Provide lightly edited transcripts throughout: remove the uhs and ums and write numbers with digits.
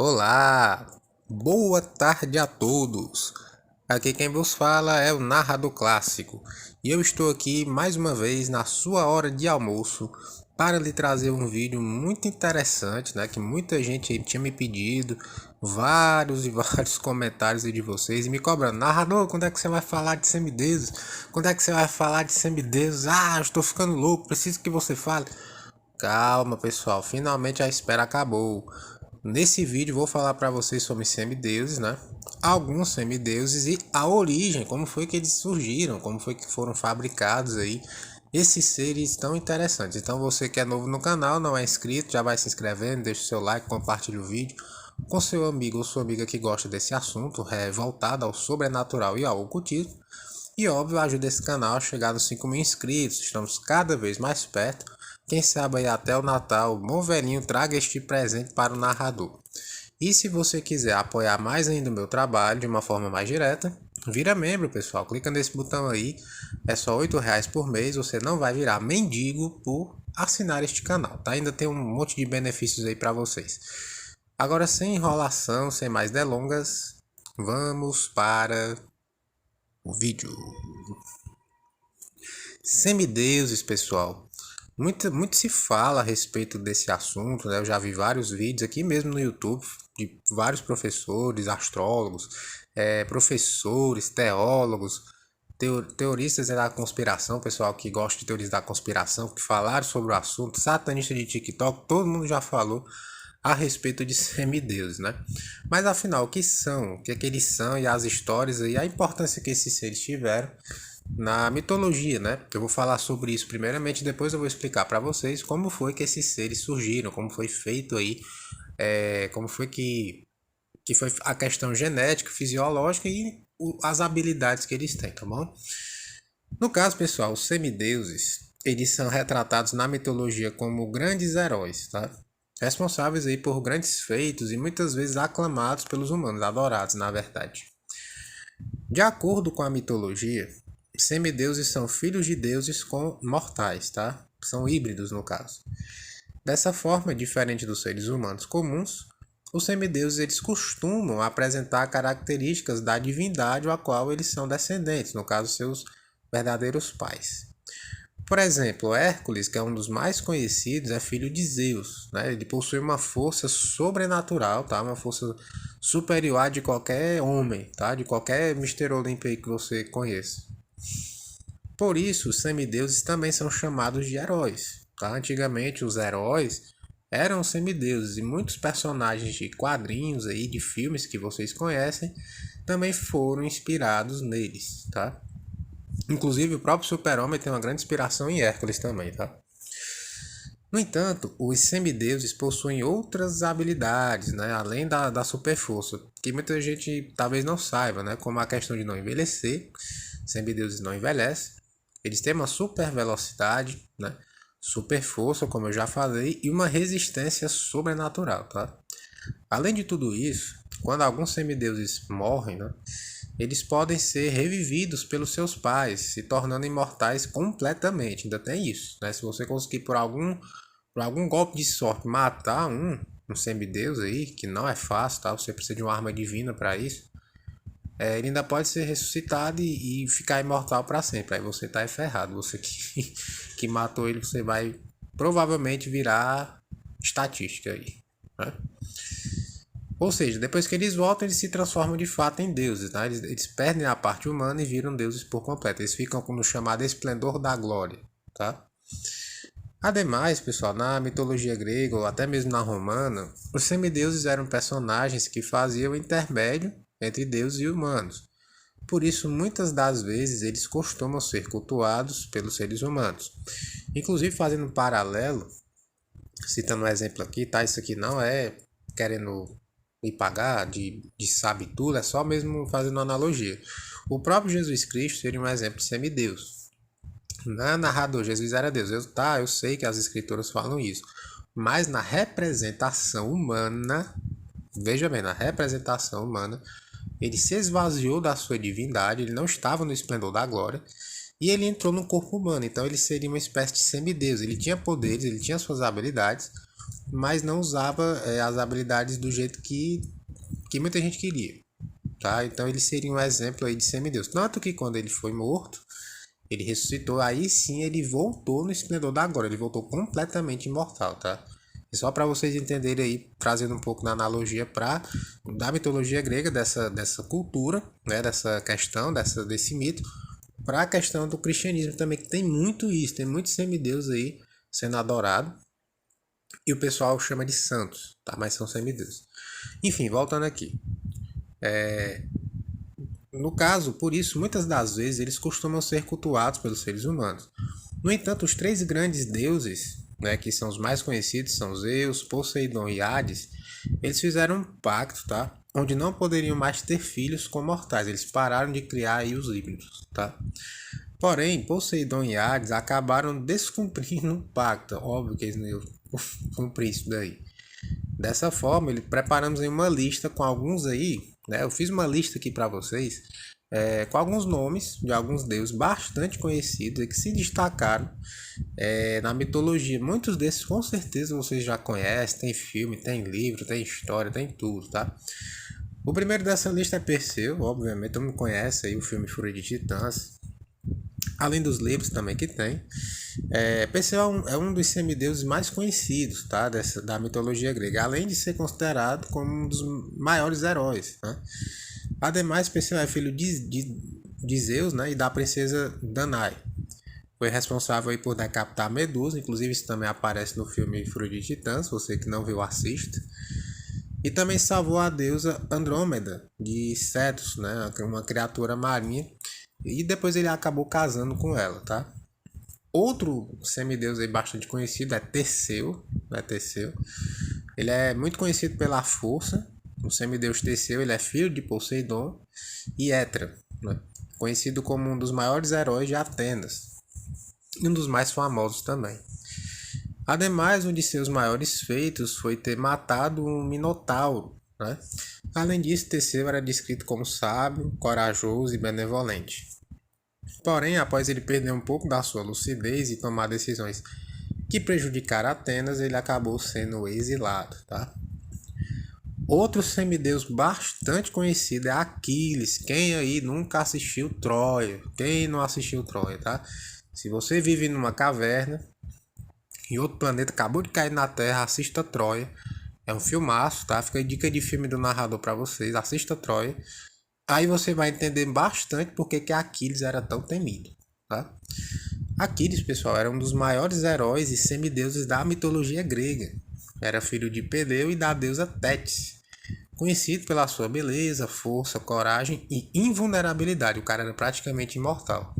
Olá, boa tarde a todos. Aqui quem vos fala é o Narrador Clássico e eu estou aqui mais uma vez na sua hora de almoço para lhe trazer um vídeo muito interessante, né? Que muita gente aí tinha me pedido, vários e vários comentários aí de vocês e me cobrando: narrador, quando é que você vai falar de semideuses? Quando é que você vai falar de semideuses? Ah, eu estou ficando louco, preciso que você fale. Calma, pessoal, finalmente a espera acabou. Nesse vídeo vou falar para vocês sobre semideuses, né? Alguns semideuses e a origem, como foi que eles surgiram, como foi que foram fabricados aí esses seres tão interessantes. Então você que é novo no canal, não é inscrito, já vai se inscrevendo, deixa o seu like, compartilha o vídeo com seu amigo ou sua amiga que gosta desse assunto, voltado ao sobrenatural e ao ocultismo. E óbvio, ajuda esse canal a chegar nos 5.000 inscritos, estamos cada vez mais perto. Quem sabe aí até o Natal, o bom velhinho traga este presente para o narrador. E se você quiser apoiar mais ainda o meu trabalho de uma forma mais direta, vira membro, pessoal. Clica nesse botão aí, é só R$ 8 por mês, você não vai virar mendigo por assinar este canal, tá? Ainda tem um monte de benefícios aí para vocês. Agora, sem enrolação, sem mais delongas, vamos para o vídeo. Semideuses, pessoal. Muito se fala a respeito desse assunto, né? Eu já vi vários vídeos aqui mesmo no YouTube de vários professores, astrólogos, professores, teólogos, teoristas da conspiração, pessoal que gosta de teorias da conspiração, que falaram sobre o assunto, satanista de TikTok, todo mundo já falou a respeito de semideuses, né? Mas afinal, o que são? O que é que eles são e as histórias e a importância que esses seres tiveram na mitologia, né? Eu vou falar sobre isso primeiramente, depois eu vou explicar para vocês como foi que esses seres surgiram, como foi feito aí, como foi que foi a questão genética, fisiológica e as habilidades que eles têm, tá bom? No caso, pessoal, os semideuses, eles são retratados na mitologia como grandes heróis, tá? Responsáveis aí por grandes feitos e muitas vezes aclamados pelos humanos, adorados, na verdade. De acordo com a mitologia, semideuses são filhos de deuses com mortais, tá? São híbridos no caso. Dessa forma, diferente dos seres humanos comuns, os semideuses eles costumam apresentar características da divindade a qual eles são descendentes, no caso seus verdadeiros pais. Por exemplo, Hércules, que é um dos mais conhecidos, é filho de Zeus, né? Ele possui uma força sobrenatural, tá? Uma força superior a de qualquer homem, tá? De qualquer Mister Olímpio aí que você conheça. Por isso, os semideuses também são chamados de heróis, tá? Antigamente, os heróis eram semideuses e muitos personagens de quadrinhos aí, de filmes que vocês conhecem, também foram inspirados neles, tá? Inclusive, o próprio Super-Homem tem uma grande inspiração em Hércules também, tá? No entanto, os semideuses possuem outras habilidades, né? Além da super força, que muita gente talvez não saiba, né? Como a questão de não envelhecer. Semideuses não envelhecem. Eles têm uma super velocidade, né? Super força, como eu já falei, e uma resistência sobrenatural, tá? Além de tudo isso, quando alguns semideuses morrem, né? Eles podem ser revividos pelos seus pais, se tornando imortais completamente. Ainda tem isso, né? Se você conseguir por algum golpe de sorte matar um semideus aí, que não é fácil, tá? Você precisa de uma arma divina para isso. Ele ainda pode ser ressuscitado e ficar imortal para sempre. Aí você tá ferrado. Você que matou ele, você vai provavelmente virar estatística aí, né? Ou seja, depois que eles voltam, eles se transformam de fato em deuses, tá? Eles perdem a parte humana e viram deuses por completo. Eles ficam com o chamado esplendor da glória, tá? Ademais, pessoal, na mitologia grega ou até mesmo na romana, os semideuses eram personagens que faziam o intermédio entre deuses e humanos. Por isso, muitas das vezes, eles costumam ser cultuados pelos seres humanos. Inclusive, fazendo um paralelo, citando um exemplo aqui, tá? Isso aqui não é querendo me pagar de sabe tudo, é só mesmo fazendo uma analogia. O próprio Jesus Cristo seria um exemplo de semideus. Na narrador, Jesus era Deus. Eu sei que as escrituras falam isso. Mas na representação humana, veja bem, na representação humana, ele se esvaziou da sua divindade, ele não estava no esplendor da glória, e ele entrou no corpo humano. Então ele seria uma espécie de semideus. Ele tinha poderes, ele tinha suas habilidades, mas não usava as habilidades do jeito que muita gente queria, tá? Então ele seria um exemplo aí de semideus. Tanto que quando ele foi morto, ele ressuscitou, aí sim ele voltou no esplendor da glória, ele voltou completamente imortal, tá? E só para vocês entenderem aí, trazendo um pouco na analogia da mitologia grega, dessa cultura, né, dessa questão, desse mito, para a questão do cristianismo também, que tem muito isso, tem muitos semideus aí sendo adorado, e o pessoal chama de santos, tá? Mas são semideuses. Enfim, voltando aqui. No caso, por isso, muitas das vezes eles costumam ser cultuados pelos seres humanos. No entanto, os três grandes deuses, né, que são os mais conhecidos, são Zeus, Poseidon e Hades, eles fizeram um pacto, tá? Onde não poderiam mais ter filhos com mortais. Eles pararam de criar aí os híbridos, tá? Porém, Poseidon e Hades acabaram descumprindo o pacto. Óbvio que eles não iam cumprir isso daí. Dessa forma, preparamos aí uma lista com alguns aí, né? Eu fiz uma lista aqui para vocês, com alguns nomes de alguns deuses bastante conhecidos e que se destacaram na mitologia. Muitos desses com certeza vocês já conhecem, tem filme, tem livro, tem história, tem tudo, tá? O primeiro dessa lista é Perseu, obviamente, todo mundo conhece aí o filme Fúria de Titãs, além dos livros também que tem. Perseu é um dos semideuses mais conhecidos, tá? Da mitologia grega, além de ser considerado como um dos maiores heróis, né? Ademais, Perseu é filho de Zeus, né? E da princesa Danae. Foi responsável aí por decapitar a Medusa, inclusive isso também aparece no filme Fúria de Titãs, você que não viu, assista. E também salvou a deusa Andrômeda de Cetus, né? Uma criatura marinha. E depois ele acabou casando com ela, tá? Outro semideus aí bastante conhecido é Teseu, né? Teseu. Ele é muito conhecido pela força. O semideus Teseu, ele é filho de Poseidon e Hétera, né? Conhecido como um dos maiores heróis de Atenas e um dos mais famosos também. Ademais, um de seus maiores feitos foi ter matado um minotauro, né? Além disso, Teseu era descrito como sábio, corajoso e benevolente. Porém, após ele perder um pouco da sua lucidez e tomar decisões que prejudicaram Atenas, ele acabou sendo exilado, tá? Outro semideus bastante conhecido é Aquiles. Quem aí nunca assistiu Troia? Quem não assistiu Troia, tá? Se você vive numa caverna em outro planeta, acabou de cair na Terra, assista Troia. É um filmaço, tá? Fica a dica de filme do narrador para vocês. Assista Troia. Aí você vai entender bastante porque que Aquiles era tão temido, tá? Aquiles, pessoal, era um dos maiores heróis e semideuses da mitologia grega. Era filho de Peleu e da deusa Tétis. Conhecido pela sua beleza, força, coragem e invulnerabilidade. O cara era praticamente imortal.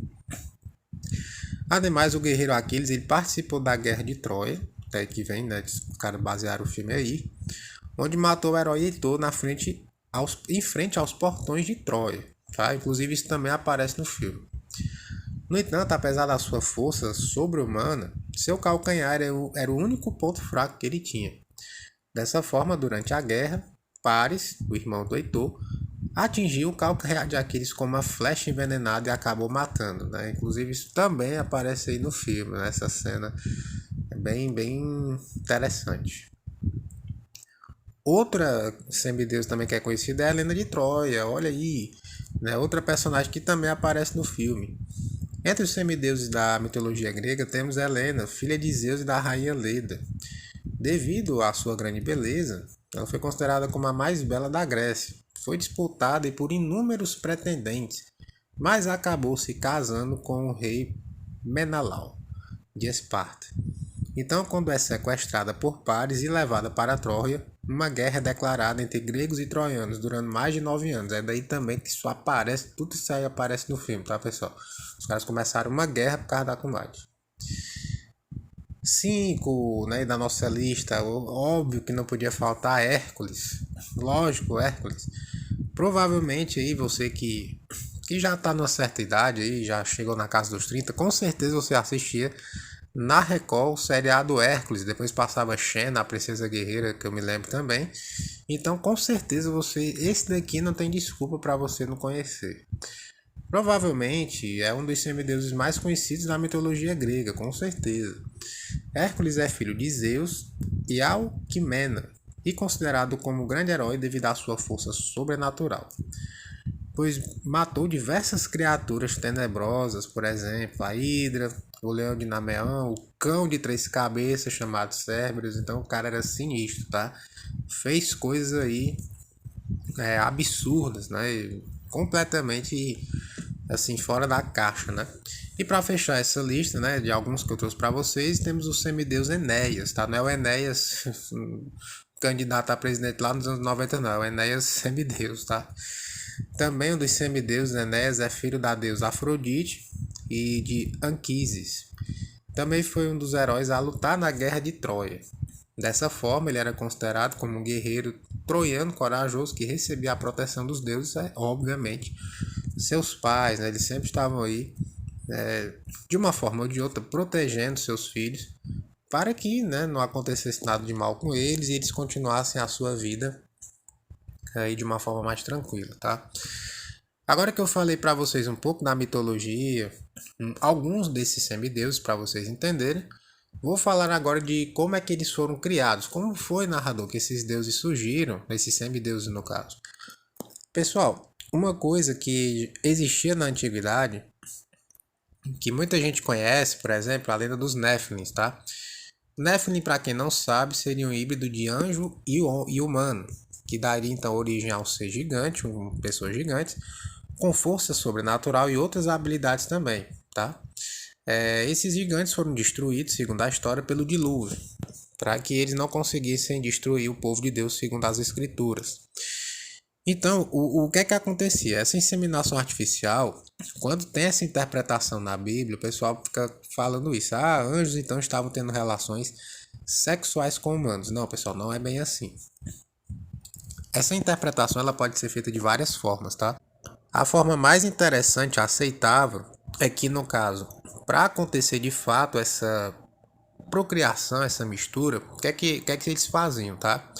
Ademais, o guerreiro Aquiles ele participou da Guerra de Troia, até que vem, né? Os caras basearam o filme aí, onde matou o herói Heitor em frente aos portões de Troia. Tá? Inclusive, isso também aparece no filme. No entanto, apesar da sua força sobre-humana, seu calcanhar era o único ponto fraco que ele tinha. Dessa forma, durante a guerra, Paris, o irmão do Heitor, atingiu o calcanhar de Aquiles com uma flecha envenenada e acabou matando, né? Inclusive isso também aparece aí no filme, né? Essa cena é bem interessante. Outra semideus também que é conhecida é a Helena de Troia, olha aí, né? Outra personagem que também aparece no filme. Entre os semideuses da mitologia grega temos Helena, filha de Zeus e da rainha Leda. Devido à sua grande beleza, ela foi considerada como a mais bela da Grécia. Foi disputada por inúmeros pretendentes, mas acabou se casando com o rei Menelau, de Esparta. Então, quando é sequestrada por Paris e levada para Troia, uma guerra é declarada entre gregos e troianos durante mais de 9 anos. É daí também que isso aparece, tudo isso aí aparece no filme, tá, pessoal? Os caras começaram uma guerra por causa da combate. 5, né, da nossa lista, óbvio que não podia faltar Hércules. Lógico, Hércules. Provavelmente aí você que já tá numa certa idade aí, já chegou na casa dos 30, com certeza você assistia na Record o seriado Hércules, depois passava Xena, a Princesa Guerreira, que eu me lembro também. Então, com certeza esse daqui não tem desculpa para você não conhecer. Provavelmente é um dos semideuses mais conhecidos da mitologia grega, com certeza. Hércules é filho de Zeus e Alquimena, e considerado como grande herói devido à sua força sobrenatural, pois matou diversas criaturas tenebrosas, por exemplo, a Hidra, o leão de Nameão, o cão de três cabeças chamado Cerberus. Então o cara era sinistro, tá? Fez coisas aí absurdas, né? Completamente assim fora da caixa, né? E para fechar essa lista, né, de alguns que eu trouxe para vocês, temos o semideus Enéas, tá? Não é o Enéas candidato a presidente lá nos anos 90, não, é o Enéas semideus, tá? Também um dos semideuses, Enéas, é filho da deusa Afrodite e de Anquises. Também foi um dos heróis a lutar na guerra de Troia. Dessa forma, ele era considerado como um guerreiro troiano corajoso que recebia a proteção dos deuses, obviamente. Seus pais, né, eles sempre estavam aí, de uma forma ou de outra, protegendo seus filhos para que, né, não acontecesse nada de mal com eles e eles continuassem a sua vida aí de uma forma mais tranquila, tá? Agora que eu falei para vocês um pouco da mitologia, alguns desses semideuses para vocês entenderem, vou falar agora de como é que eles foram criados, como foi, narrador, que esses deuses surgiram, esses semideuses no caso. Pessoal, uma coisa que existia na antiguidade, que muita gente conhece, por exemplo, a lenda dos Néfilins, tá? Nephilim, para quem não sabe, seria um híbrido de anjo e humano, que daria então origem a um ser gigante, pessoas gigantes, com força sobrenatural e outras habilidades também, tá? Esses gigantes foram destruídos, segundo a história, pelo dilúvio, para que eles não conseguissem destruir o povo de Deus, segundo as escrituras. Então, o que é que acontecia? Essa inseminação artificial, quando tem essa interpretação na Bíblia, o pessoal fica falando isso. Ah, anjos então estavam tendo relações sexuais com humanos. Não, pessoal, não é bem assim. Essa interpretação ela pode ser feita de várias formas, tá? A forma mais interessante, aceitável, é que no caso, para acontecer de fato essa procriação, essa mistura, o que é que eles faziam, tá?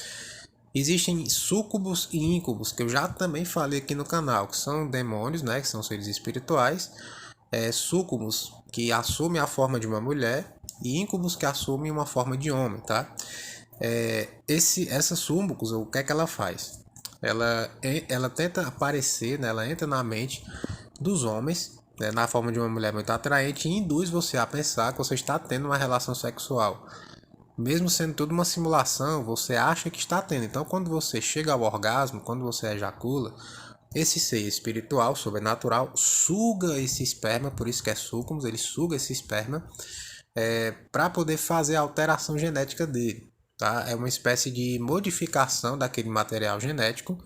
Existem súcubos e íncubos, que eu já também falei aqui no canal, que são demônios, né, que são seres espirituais. Súcubos, que assumem a forma de uma mulher, e íncubos, que assumem uma forma de homem, tá? Essa súcubos, o que é que ela faz? Ela tenta aparecer, né, ela entra na mente dos homens, né, na forma de uma mulher muito atraente, e induz você a pensar que você está tendo uma relação sexual. Mesmo sendo tudo uma simulação, você acha que está tendo. Então, quando você chega ao orgasmo, quando você ejacula, esse ser espiritual, sobrenatural, suga esse esperma, por isso que é sucubus, ele suga esse esperma para poder fazer a alteração genética dele. Tá? É uma espécie de modificação daquele material genético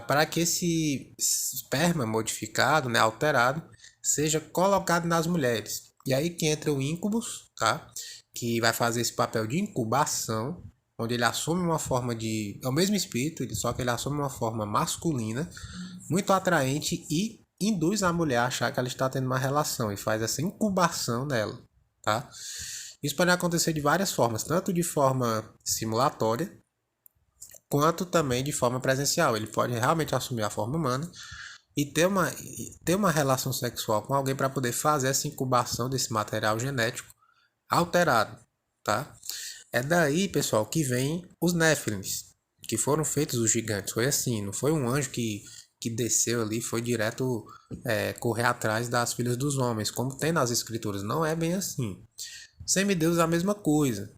para que esse esperma modificado, né, alterado, seja colocado nas mulheres. E aí que entra o íncubus, tá? Que vai fazer esse papel de incubação, onde ele assume uma forma de... É o mesmo espírito, só que ele assume uma forma masculina, muito atraente e induz a mulher a achar que ela está tendo uma relação e faz essa incubação nela, tá? Isso pode acontecer de várias formas, tanto de forma simulatória, quanto também de forma presencial. Ele pode realmente assumir a forma humana e ter uma relação sexual com alguém para poder fazer essa incubação desse material genético alterado, tá? É daí, pessoal, que vem os Néfilins, que foram feitos os gigantes. Foi assim, não foi um anjo que desceu ali, foi direto correr atrás das filhas dos homens, como tem nas escrituras. Não é bem assim. Semideus é a mesma coisa.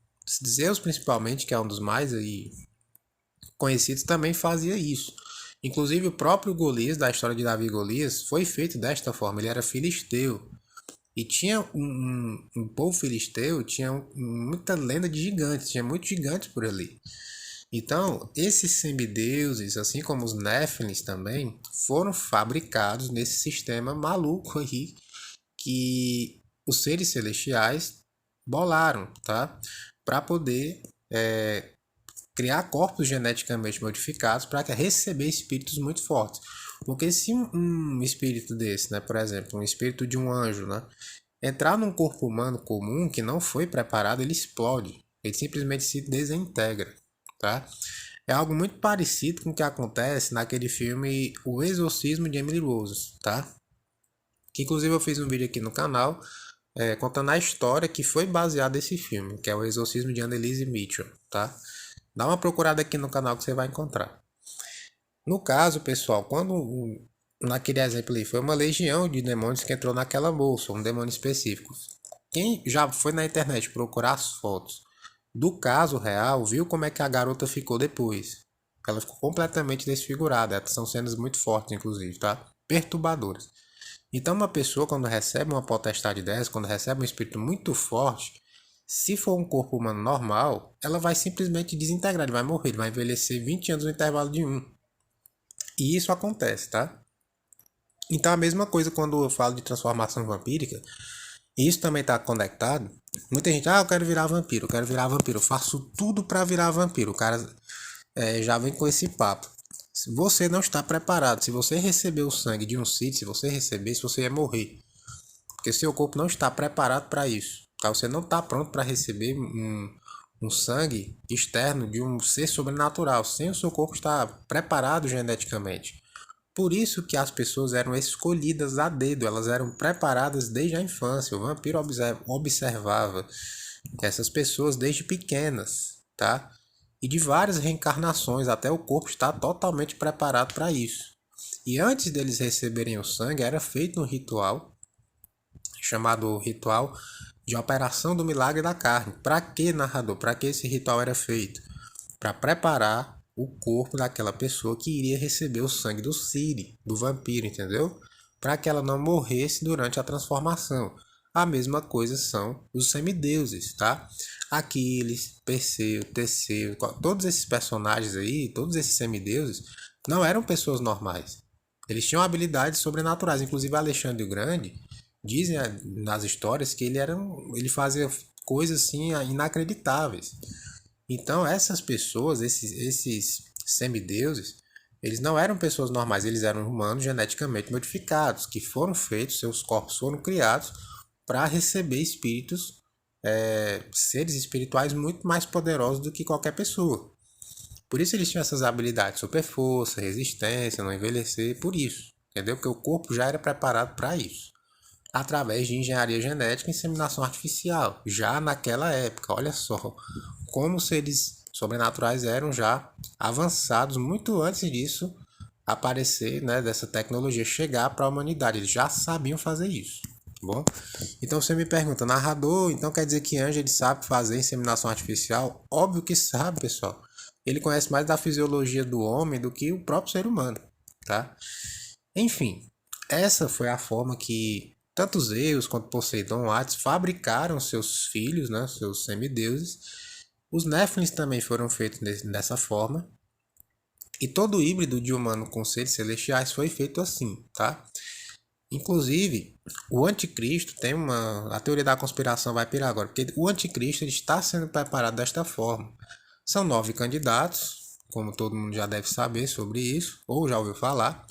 Zeus, principalmente, que é um dos mais aí conhecidos, também fazia isso. Inclusive, o próprio Golias, da história de Davi e Golias, foi feito desta forma. Ele era filisteu. E tinha um povo filisteu, tinha muita lenda de gigantes, tinha muitos gigantes por ali. Então, esses semideuses, assim como os Néfilins também, foram fabricados nesse sistema maluco aí que os seres celestiais bolaram, tá? Para poder criar corpos geneticamente modificados para receber espíritos muito fortes. Porque se um espírito desse, né, por exemplo, um espírito de um anjo, né, entrar num corpo humano comum que não foi preparado, ele explode. Ele simplesmente se desintegra, tá? É algo muito parecido com o que acontece naquele filme O Exorcismo de Emily Rose, tá? Que inclusive eu fiz um vídeo aqui no canal contando a história que foi baseada nesse filme, que é O Exorcismo de Anneliese Mitchell, tá? Dá uma procurada aqui no canal que você vai encontrar. No caso, pessoal, naquele exemplo ali foi uma legião de demônios que entrou naquela bolsa, um demônio específico. Quem já foi na internet procurar as fotos do caso real, viu como é que a garota ficou depois. Ela ficou completamente desfigurada. São cenas muito fortes, inclusive, tá? Perturbadoras. Então, uma pessoa, quando recebe uma potestade dessa, quando recebe um espírito muito forte, se for um corpo humano normal, ela vai simplesmente desintegrar, ele vai morrer, ele vai envelhecer 20 anos no intervalo de um. E isso acontece, tá? Então, a mesma coisa quando eu falo de transformação vampírica, isso também está conectado. Muita gente, eu quero virar vampiro, eu quero virar vampiro, eu faço tudo para virar vampiro. O cara já vem com esse papo. Se você não está preparado, se você receber o sangue de um Sith, se você receber, se você ia morrer. Porque seu corpo não está preparado para isso. Tá? Você não está pronto para receber um sangue externo de um ser sobrenatural, sem o seu corpo estar preparado geneticamente. Por isso que as pessoas eram escolhidas a dedo, elas eram preparadas desde a infância. O vampiro observava essas pessoas desde pequenas, tá? E de várias reencarnações, até o corpo estar totalmente preparado para isso. E antes deles receberem o sangue, era feito um ritual, chamado ritual de operação do milagre da carne. Para que, narrador? Para que esse ritual era feito? Para preparar o corpo daquela pessoa que iria receber o sangue do Ciri, do vampiro, entendeu? Para que ela não morresse durante a transformação. A mesma coisa são os semideuses, tá? Aquiles, Perseu, Teseu, todos esses personagens aí, todos esses semideuses, não eram pessoas normais. Eles tinham habilidades sobrenaturais. Inclusive Alexandre o Grande, dizem nas histórias que ele fazia coisas assim inacreditáveis. Então essas pessoas, esses semideuses, eles não eram pessoas normais, eles eram humanos geneticamente modificados, que foram feitos, seus corpos foram criados para receber espíritos, seres espirituais muito mais poderosos do que qualquer pessoa. Por isso eles tinham essas habilidades, super força, resistência, não envelhecer, por isso, entendeu? Porque o corpo já era preparado para isso, através de engenharia genética e inseminação artificial, já naquela época. Olha só como seres sobrenaturais eram já avançados muito antes disso aparecer, né, dessa tecnologia chegar para a humanidade. Eles já sabiam fazer isso. Bom, então você me pergunta, narrador, então quer dizer que Anjo ele sabe fazer inseminação artificial? Óbvio que sabe, pessoal. Ele conhece mais da fisiologia do homem do que o próprio ser humano, tá? Enfim, essa foi a forma que tanto Zeus quanto Poseidon, Hades fabricaram seus filhos, né, seus semideuses. Os Néfilins também foram feitos dessa forma. E todo híbrido de humano com seres celestiais foi feito assim, tá? Inclusive, o anticristo tem a teoria da conspiração vai pirar agora, porque o anticristo ele está sendo preparado desta forma. São 9 candidatos, como todo mundo já deve saber sobre isso, ou já ouviu falar,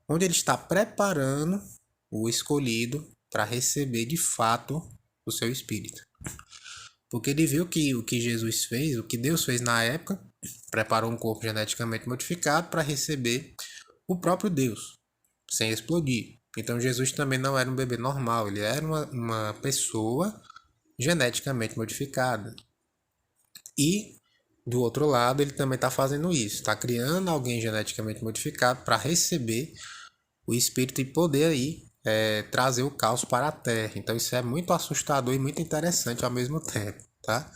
onde ele está preparando o escolhido para receber de fato o seu espírito. Porque ele viu que o que Jesus fez, o que Deus fez na época, preparou um corpo geneticamente modificado para receber o próprio Deus, sem explodir. Então Jesus também não era um bebê normal, ele era uma pessoa geneticamente modificada. E, do outro lado, ele também está fazendo isso, está criando alguém geneticamente modificado para receber o espírito e poder aí trazer o caos para a Terra. Então isso é muito assustador e muito interessante ao mesmo tempo, tá?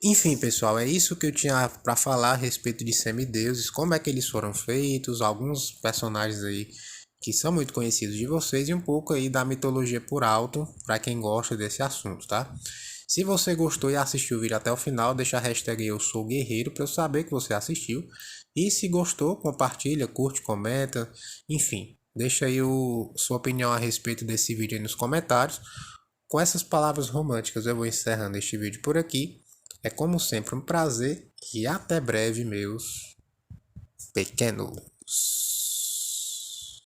Enfim, pessoal, é isso que eu tinha para falar a respeito de semideuses, como é que eles foram feitos, alguns personagens aí que são muito conhecidos de vocês e um pouco aí da mitologia por alto para quem gosta desse assunto, tá? Se você gostou e assistiu o vídeo até o final, deixa a hashtag eu sou guerreiro para eu saber que você assistiu. E se gostou, compartilha, curte, comenta, enfim, deixa aí sua opinião a respeito desse vídeo aí nos comentários. Com essas palavras românticas eu vou encerrando este vídeo por aqui. É como sempre um prazer e até breve, meus pequenos.